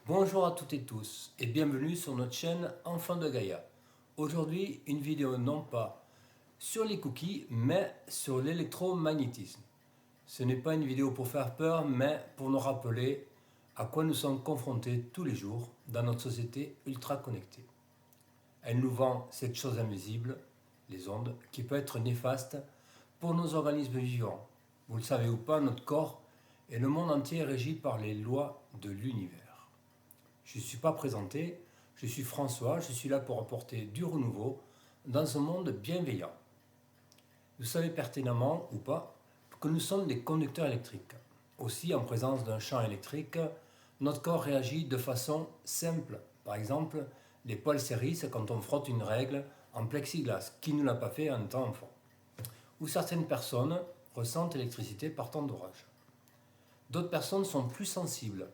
Bonjour à toutes et tous et bienvenue sur notre chaîne Enfants de Gaïa. Aujourd'hui, une vidéo non pas sur les cookies mais sur l'électromagnétisme. Ce n'est pas une vidéo pour faire peur mais pour nous rappeler à quoi nous sommes confrontés tous les jours dans notre société ultra connectée. Elle nous vend cette chose invisible, les ondes, qui peut être néfaste pour nos organismes vivants. Vous le savez ou pas, notre corps et le monde entier est régi par les lois de l'univers. Je ne suis pas présenté, je suis François, je suis là pour apporter du renouveau dans un monde bienveillant. Vous savez pertinemment ou pas que nous sommes des conducteurs électriques. Aussi, en présence d'un champ électrique, notre corps réagit de façon simple. Par exemple, les poils s'hérissent quand on frotte une règle en plexiglas. Qui ne l'a pas fait en étant enfant? Ou certaines personnes ressentent l'électricité par temps d'orage. D'autres personnes sont plus sensibles,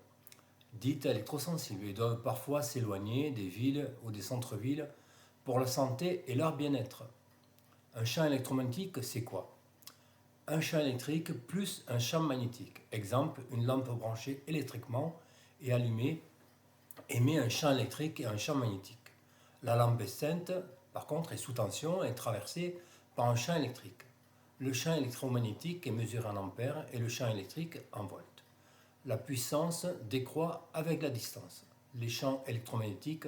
dites électrosensibles, et doivent parfois s'éloigner des villes ou des centres-villes pour leur santé et leur bien-être. Un champ électromagnétique, c'est quoi? Un champ électrique plus un champ magnétique. Exemple, une lampe branchée électriquement et allumée émet un champ électrique et un champ magnétique. La lampe éteinte, par contre, est sous tension et traversée par un champ électrique. Le champ électromagnétique est mesuré en ampères et le champ électrique en volts. La puissance décroît avec la distance. Les champs électromagnétiques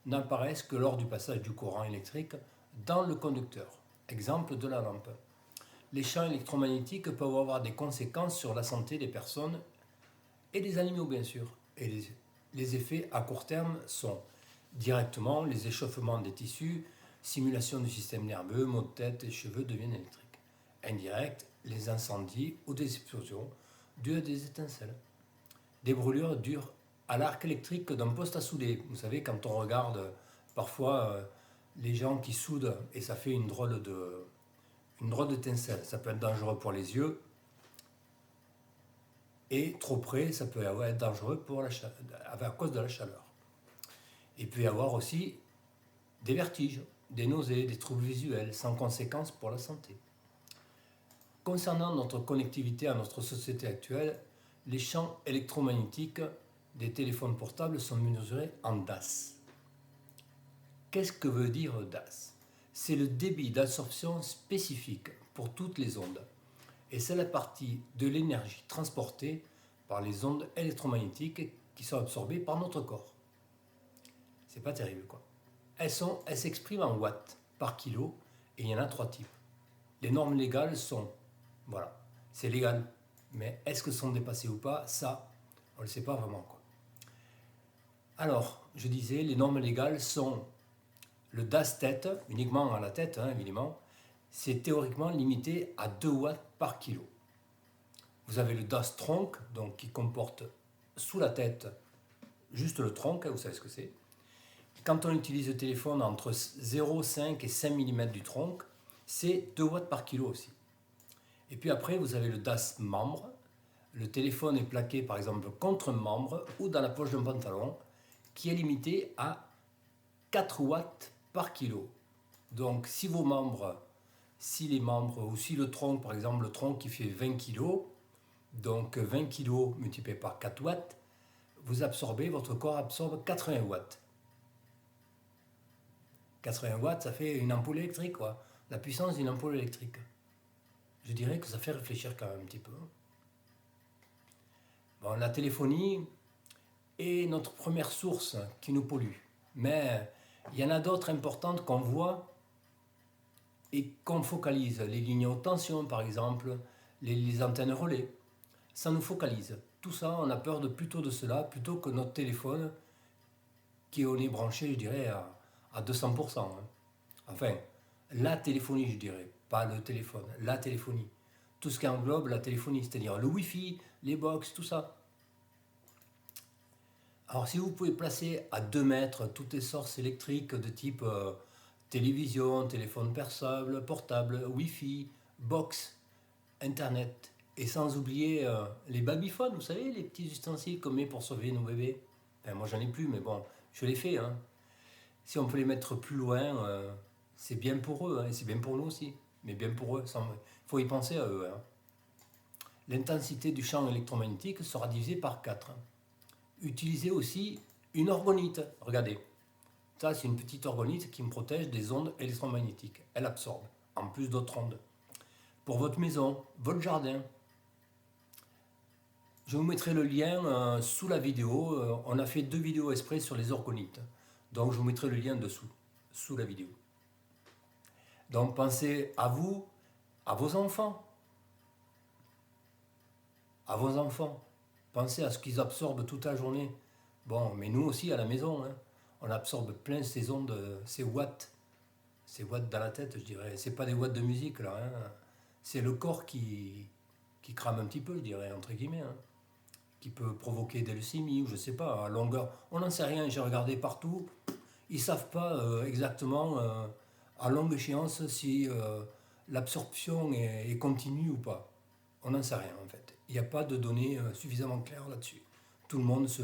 n'apparaissent que lors du passage du courant électrique dans le conducteur. Exemple de la lampe. Les champs électromagnétiques peuvent avoir des conséquences sur la santé des personnes et des animaux bien sûr. Et les effets à court terme sont directement les échauffements des tissus, simulation du système nerveux, maux de tête et cheveux deviennent électriques. Indirect, les incendies ou des explosions dues à des étincelles. Des brûlures durent à l'arc électrique d'un poste à souder. Vous savez, quand on regarde parfois les gens qui soudent et ça fait une drôle d'étincelle, ça peut être dangereux pour les yeux. Et trop près, ça peut être dangereux à cause de la chaleur. Il peut y avoir aussi des vertiges, des nausées, des troubles visuels, sans conséquence pour la santé. Concernant notre connectivité à notre société actuelle, les champs électromagnétiques des téléphones portables sont mesurés en DAS. Qu'est-ce que veut dire DAS? C'est le débit d'absorption spécifique pour toutes les ondes. Et c'est la partie de l'énergie transportée par les ondes électromagnétiques qui sont absorbées par notre corps. C'est pas terrible quoi. Elles s'expriment en watts par kilo et il y en a 3 types. Les normes légales sont, voilà, c'est légal. Mais est-ce que sont dépassées ou pas? Ça, on ne le sait pas vraiment quoi. Alors, je disais, les normes légales sont le DAS tête, uniquement à la tête, évidemment, c'est théoriquement limité à 2 watts par kilo. Vous avez le DAS tronc, donc qui comporte sous la tête juste le tronc, vous savez ce que c'est. Quand on utilise le téléphone entre 0,5 et 5 mm du tronc, c'est 2 watts par kilo aussi. Et puis après, vous avez le DAS membre. Le téléphone est plaqué par exemple contre un membre ou dans la poche d'un pantalon qui est limité à 4 watts par kilo. Donc si vos membres, si les membres ou si le tronc, par exemple le tronc qui fait 20 kg, donc 20 kg multiplié par 4 watts, votre corps absorbe 80 watts. 80 watts, ça fait une ampoule électrique, quoi. La puissance d'une ampoule électrique. Je dirais que ça fait réfléchir quand même un petit peu. Bon, la téléphonie est notre première source qui nous pollue. Mais il y en a d'autres importantes qu'on voit et qu'on focalise. Les lignes haute tension, par exemple, les antennes relais. Ça nous focalise. Tout ça, on a peur plutôt de cela, plutôt que notre téléphone qui est branché, je dirais, à 200%. Enfin, la téléphonie, je dirais, pas le téléphone, la téléphonie. Tout ce qui englobe la téléphonie, c'est-à-dire le Wi-Fi, les box, tout ça. Alors si vous pouvez placer à 2 mètres toutes les sources électriques de type télévision, téléphone portable, Wi-Fi, box, Internet, et sans oublier les babyphones, vous savez, les petits ustensiles qu'on met pour sauver nos bébés. Enfin, moi j'en ai plus, mais bon, je les fais. Si on peut les mettre plus loin, c'est bien pour eux, et c'est bien pour nous aussi. Mais bien pour eux, il faut y penser à eux. L'intensité du champ électromagnétique sera divisée par 4. Utilisez aussi une orgonite. Regardez, ça c'est une petite orgonite qui me protège des ondes électromagnétiques. Elle absorbe, en plus d'autres ondes. Pour votre maison, votre jardin, je vous mettrai le lien sous la vidéo. On a fait 2 vidéos exprès sur les orgonites. Donc je vous mettrai le lien dessous, sous la vidéo. Donc pensez à vous, à vos enfants. À vos enfants. Pensez à ce qu'ils absorbent toute la journée. Bon, mais nous aussi à la maison, hein, on absorbe plein ces ondes, ces watts dans la tête, je dirais. C'est pas des watts de musique là, hein. C'est le corps qui crame un petit peu, je dirais, entre guillemets, hein, qui peut provoquer des leucémies ou je sais pas, à longueur. On n'en sait rien, j'ai regardé partout. Ils savent pas exactement à longue échéance si l'absorption est continue ou pas. On n'en sait rien en fait. Il n'y a pas de données suffisamment claires là-dessus. Tout le monde se.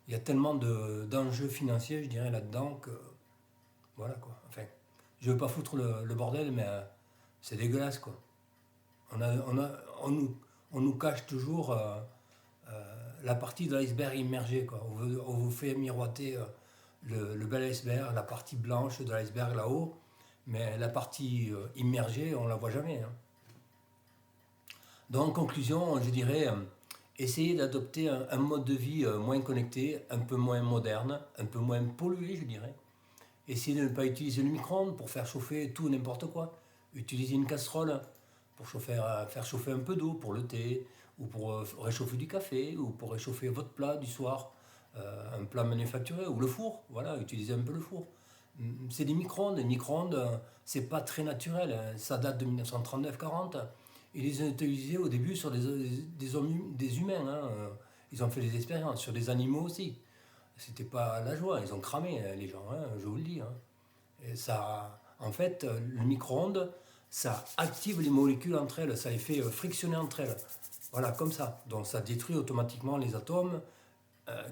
Il y a tellement d'enjeux financiers, je dirais, là-dedans que. Voilà quoi. Enfin, je veux pas foutre le bordel, mais c'est dégueulasse quoi. On, a, on, a, on nous cache toujours la partie de l'iceberg immergé quoi. On vous fait miroiter le bel iceberg, la partie blanche de l'iceberg là-haut, mais la partie immergée, on la voit jamais, hein. Donc, en conclusion, je dirais, essayez d'adopter un mode de vie moins connecté, un peu moins moderne, un peu moins pollué, je dirais. Essayez de ne pas utiliser le micro-ondes pour faire chauffer tout n'importe quoi. Utilisez une casserole pour faire chauffer un peu d'eau pour le thé, ou pour réchauffer du café, ou pour réchauffer votre plat du soir, un plat manufacturé, ou le four, voilà, utilisez un peu le four. C'est des micro-ondes, les micro-ondes, c'est pas très naturel, hein. Ça date de 1939-40. Ils les ont utilisés au début sur des humains, hein. Ils ont fait des expériences sur des animaux aussi. C'était pas la joie, ils ont cramé les gens, hein, je vous le dis, hein. Et ça, en fait, le micro-ondes, ça active les molécules entre elles, ça les fait frictionner entre elles. Voilà, comme ça. Donc ça détruit automatiquement les atomes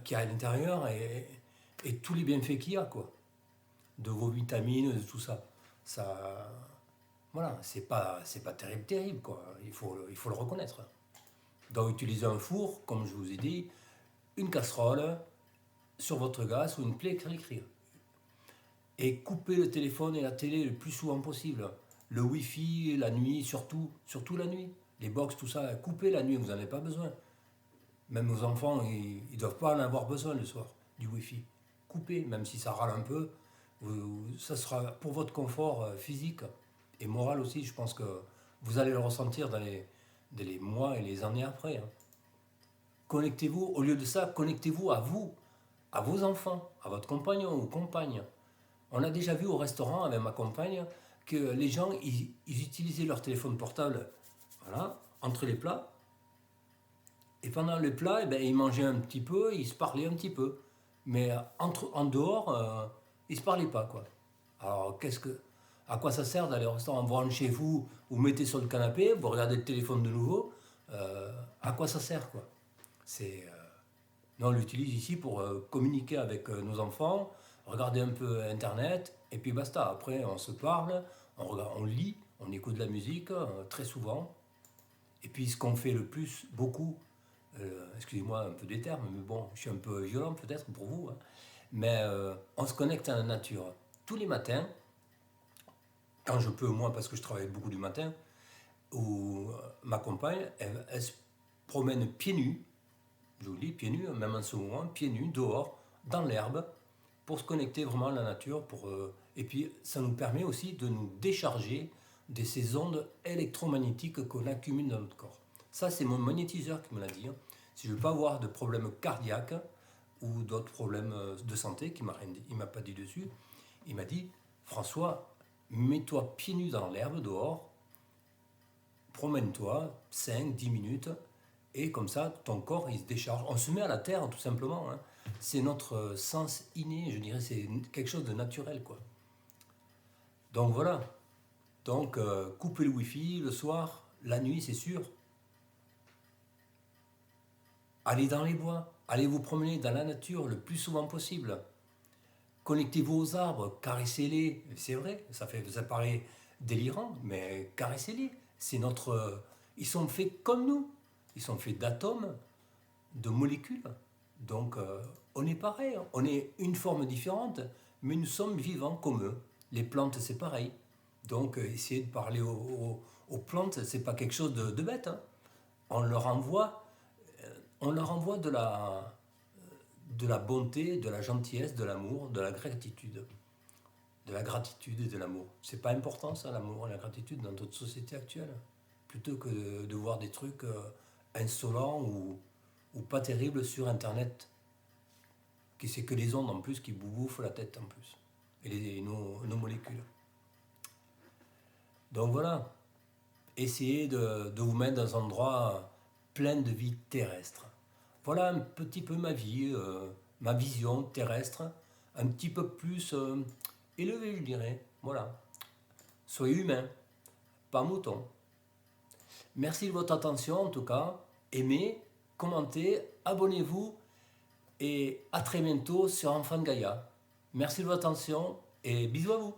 qu'il y a à l'intérieur et tous les bienfaits qu'il y a, quoi. De vos vitamines, de tout ça. Ça, voilà, c'est pas terrible, terrible, quoi. Il faut le reconnaître. Donc utilisez un four, comme je vous ai dit, une casserole sur votre gaz ou une plaie électrique. Et coupez le téléphone et la télé le plus souvent possible. Le wifi, la nuit, surtout la nuit. Les box, tout ça, coupez la nuit, vous n'en avez pas besoin. Même vos enfants, ils ne doivent pas en avoir besoin le soir, du wifi. Coupez, même si ça râle un peu, ça sera pour votre confort physique et moral aussi. Je pense que vous allez le ressentir dans les mois et les années après, hein. Connectez-vous, au lieu de ça, connectez-vous à vous, à vos enfants, à votre compagnon ou compagne. On a déjà vu au restaurant avec ma compagne que les gens, ils utilisaient leur téléphone portable, voilà, entre les plats. Et pendant les plats, eh ben, ils mangeaient un petit peu, ils se parlaient un petit peu. Mais en dehors, ils ne se parlaient pas, quoi. Alors, à quoi ça sert d'aller au restaurant? Vous rentrez chez vous, vous mettez sur le canapé, vous regardez le téléphone de nouveau. À quoi ça sert, quoi? C'est, nous, on l'utilise ici pour communiquer avec nos enfants, regarder un peu Internet, et puis basta. Après, on se parle, on lit, on écoute de la musique, très souvent. Et puis, ce qu'on fait le plus, beaucoup, excusez-moi un peu des termes, mais bon, je suis un peu violent peut-être pour vous, hein, mais on se connecte à la nature. Tous les matins, quand je peux, moi, parce que je travaille beaucoup du matin, où ma compagne, elle se promène pieds nus, je vous le dis, pieds nus, même en ce moment, pieds nus, dehors, dans l'herbe, pour se connecter vraiment à la nature. Et puis, ça nous permet aussi de nous décharger de ces ondes électromagnétiques qu'on accumule dans notre corps. Ça, c'est mon magnétiseur qui me l'a dit, hein. Si je ne veux pas avoir de problèmes cardiaques ou d'autres problèmes de santé, il m'a pas dit dessus, il m'a dit, François, mets-toi pieds nus dans l'herbe dehors, promène-toi 5-10 minutes, et comme ça, ton corps, il se décharge. On se met à la terre, tout simplement, hein. C'est notre sens inné, je dirais, c'est quelque chose de naturel, quoi. Donc voilà. Donc, coupez le wifi le soir, la nuit, c'est sûr. Allez dans les bois, allez vous promener dans la nature le plus souvent possible. Connectez-vous aux arbres, caressez-les. C'est vrai, ça paraît délirant, mais caressez-les. Ils sont faits comme nous. Ils sont faits d'atomes, de molécules. Donc on est pareil, hein. On est une forme différente, mais nous sommes vivants comme eux. Les plantes, c'est pareil. Donc essayer de parler aux plantes, c'est pas quelque chose de bête, hein. On leur envoie, on leur envoie de la bonté, de la gentillesse, de l'amour, de la gratitude. De la gratitude et de l'amour. C'est pas important ça, l'amour et la gratitude dans notre société actuelle. Plutôt que de voir des trucs insolents ou pas terribles sur Internet. Qui c'est que les ondes en plus qui vous bouffent la tête en plus. Et nos molécules. Donc voilà. Essayez de vous mettre dans un endroit plein de vie terrestre. Voilà un petit peu ma vie, ma vision terrestre. Un petit peu plus élevée, je dirais. Voilà. Soyez humain, pas mouton. Merci de votre attention en tout cas. Aimez, commentez, abonnez-vous et à très bientôt sur Enfant de Gaïa. Merci de votre attention et bisous à vous.